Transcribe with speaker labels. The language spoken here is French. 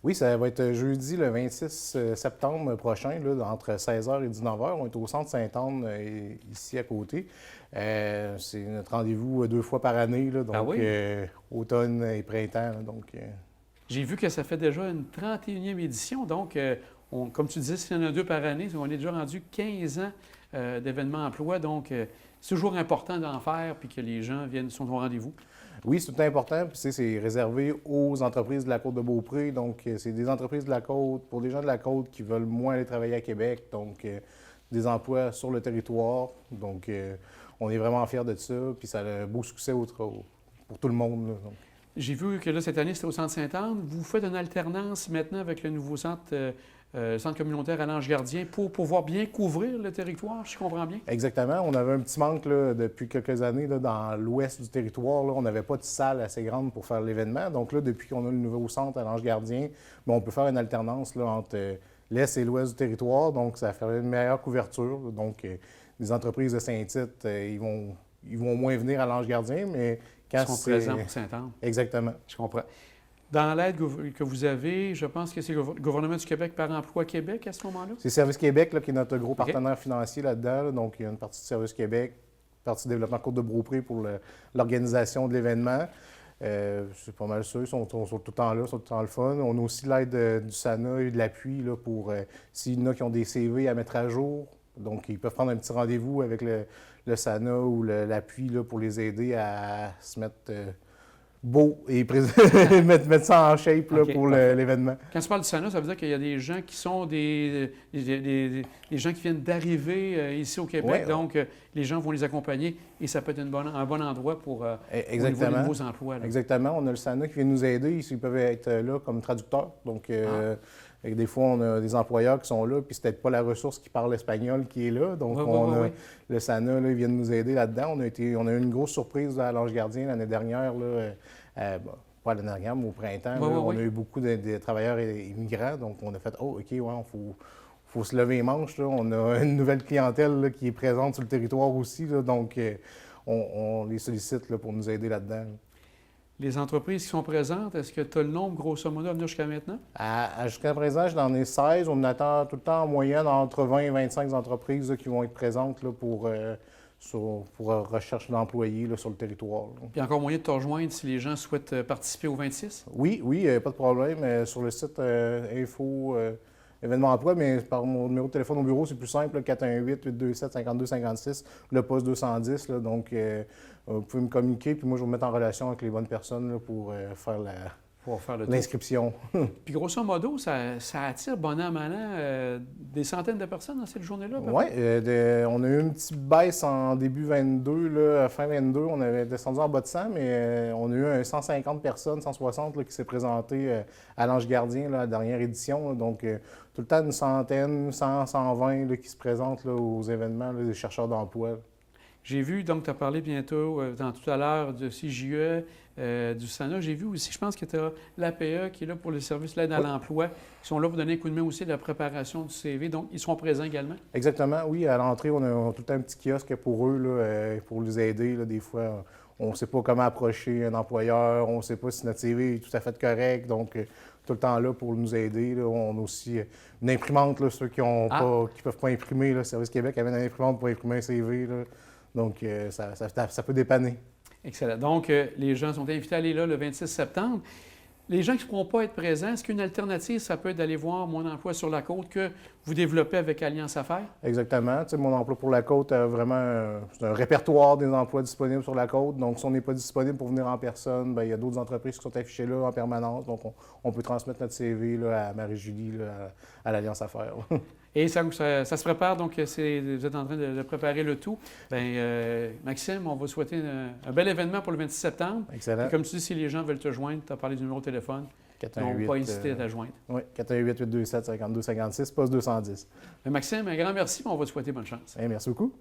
Speaker 1: Oui, ça va être jeudi le 26 septembre prochain, là, entre 16h et 19h. On est au centre Sainte-Anne, ici à côté. C'est notre rendez-vous 2 fois par année, là,
Speaker 2: Ah
Speaker 1: donc
Speaker 2: oui?
Speaker 1: automne et printemps, là, donc.
Speaker 2: J'ai vu que ça fait déjà une 31e édition, donc, comme tu disais, s'il y en a 2 par année, on est déjà rendu 15 ans d'événements emploi, donc c'est toujours important d'en faire puis que les gens sont au rendez-vous.
Speaker 1: Oui, c'est tout important. Puis, tu sais, c'est réservé aux entreprises de la Côte-de-Beaupré. Donc, c'est des entreprises de la Côte, pour des gens de la Côte qui veulent moins aller travailler à Québec. Donc, des emplois sur le territoire. Donc, on est vraiment fiers de ça. Puis, ça a un beau succès pour tout le monde, là. Donc.
Speaker 2: J'ai vu que là, cette année, c'était au Centre Sainte-Anne. Vous faites une alternance maintenant avec le nouveau centre communautaire à l'Ange-Gardien pour pouvoir bien couvrir le territoire, si je comprends bien?
Speaker 1: Exactement. On avait un petit manque là, depuis quelques années là, dans l'ouest du territoire. Là, on n'avait pas de salle assez grande pour faire l'événement. Donc là, depuis qu'on a le nouveau centre à l'Ange-Gardien, on peut faire une alternance là, entre l'est et l'ouest du territoire. Donc, ça fait une meilleure couverture. Donc, les entreprises de Saint-Tite, ils vont moins venir à l'Ange-Gardien, mais quand
Speaker 2: Ils sont présents pour Sainte-Anne.
Speaker 1: Exactement.
Speaker 2: Je comprends. Dans l'aide que vous avez, je pense que c'est le gouvernement du Québec par Emploi Québec à ce moment-là?
Speaker 1: C'est Service Québec là, qui est notre gros partenaire financier là-dedans. Là. Donc, il y a une partie de Service Québec, une partie de développement Côte-de-Beaupré pour l'organisation de l'événement. C'est pas mal ça. Ils sont tout le temps là, ils sont tout le temps le fun. On a aussi l'aide du SANA et de l'appui là, pour s'il y en a qui ont des CV à mettre à jour. Donc, ils peuvent prendre un petit rendez-vous avec le SANA ou l'appui là, pour les aider à se mettre beau et mettre ça en shape là,
Speaker 2: OK,
Speaker 1: pour
Speaker 2: parfait.
Speaker 1: l'événement.
Speaker 2: Quand tu parles du SANA, ça veut dire qu'il y a des gens qui sont des gens qui viennent d'arriver ici au Québec.
Speaker 1: Ouais.
Speaker 2: Donc, les gens vont les accompagner et ça peut être un bon endroit pour au niveau des nouveaux emplois. Là.
Speaker 1: Exactement. On a le SANA qui vient nous aider. Ils peuvent être là comme traducteurs. Donc, des fois, on a des employeurs qui sont là, puis c'est peut-être pas la ressource qui parle espagnol qui est là. Donc, le SANA, là, ils viennent nous aider là-dedans. On a eu une grosse surprise à l'Ange Gardien l'année dernière. Là, pas l'année dernière, mais au printemps. On a eu beaucoup de travailleurs immigrants. Donc, on a fait « Oh, OK, ouais, faut se lever les manches. Là. On a une nouvelle clientèle là, qui est présente sur le territoire aussi. Là, donc, on les sollicite là, pour nous aider là-dedans. Là.
Speaker 2: Les entreprises qui sont présentes, est-ce que tu as le nombre, grosso modo, à venir jusqu'à maintenant?
Speaker 1: Jusqu'à présent, j'en ai 16. On attend tout le temps en moyenne entre 20 et 25 entreprises là, qui vont être présentes là, pour recherche d'employés sur le territoire. Là.
Speaker 2: Puis il y a encore moyen de te rejoindre si les gens souhaitent participer au 26?
Speaker 1: Oui, pas de problème. Sur le site info événement emploi, mais par mon numéro de téléphone au bureau, c'est plus simple, 418-827-5256, le poste 210. Là, donc, vous pouvez me communiquer, puis moi, je vais vous mettre en relation avec les bonnes personnes là, pour faire l'inscription.
Speaker 2: Puis grosso modo, ça attire bon an, mal an, des centaines de personnes dans cette journée-là?
Speaker 1: Oui, on a eu une petite baisse en début 22, là, fin 22, on avait descendu en bas de 100, mais on a eu 150 personnes, 160 là, qui s'est présenté à l'Ange Gardien, là, la dernière édition. Là, donc, tout le temps une centaine, 100, 120 là, qui se présentent là, aux événements là, des chercheurs d'emploi.
Speaker 2: J'ai vu, donc, tu as parlé bientôt, tout à l'heure, de CJE, du SANA. J'ai vu aussi, je pense que tu as l'APE qui est là pour le service l'aide à l'emploi, qui sont là pour donner un coup de main aussi de la préparation du CV. Donc, ils sont présents également?
Speaker 1: Exactement, oui. À l'entrée, on a tout le temps un petit kiosque pour eux, là, pour les aider. Là, des fois, on ne sait pas comment approcher un employeur, on ne sait pas si notre CV est tout à fait correct. Donc, tout le temps là pour nous aider. Là. On a aussi une imprimante, là, ceux qui ne peuvent pas imprimer. Le Service Québec amène une imprimante pour imprimer un CV. Là. Donc, ça peut dépanner.
Speaker 2: Excellent. Donc, les gens sont invités à aller là le 26 septembre. Les gens qui ne pourront pas être présents, est-ce qu'une alternative, ça peut être d'aller voir Mon emploi sur la côte que vous développez avec Alliance Affaires?
Speaker 1: Exactement. Tu sais, Mon emploi pour la côte a vraiment c'est un répertoire des emplois disponibles sur la côte. Donc, si on n'est pas disponible pour venir en personne, bien, il y a d'autres entreprises qui sont affichées là en permanence. Donc, on peut transmettre notre CV là, à Marie-Julie, là, à l'Alliance Affaires.
Speaker 2: Et ça se prépare, donc vous êtes en train de préparer le tout. Bien, Maxime, on va souhaiter un bel événement pour le 26 septembre.
Speaker 1: Excellent.
Speaker 2: Et comme tu dis, si les gens veulent te joindre, tu as parlé du numéro de téléphone. On ne va pas hésiter à te joindre.
Speaker 1: Oui, 418-827-5256, poste 210.
Speaker 2: Bien, Maxime, un grand merci, on va te souhaiter bonne chance.
Speaker 1: Merci beaucoup.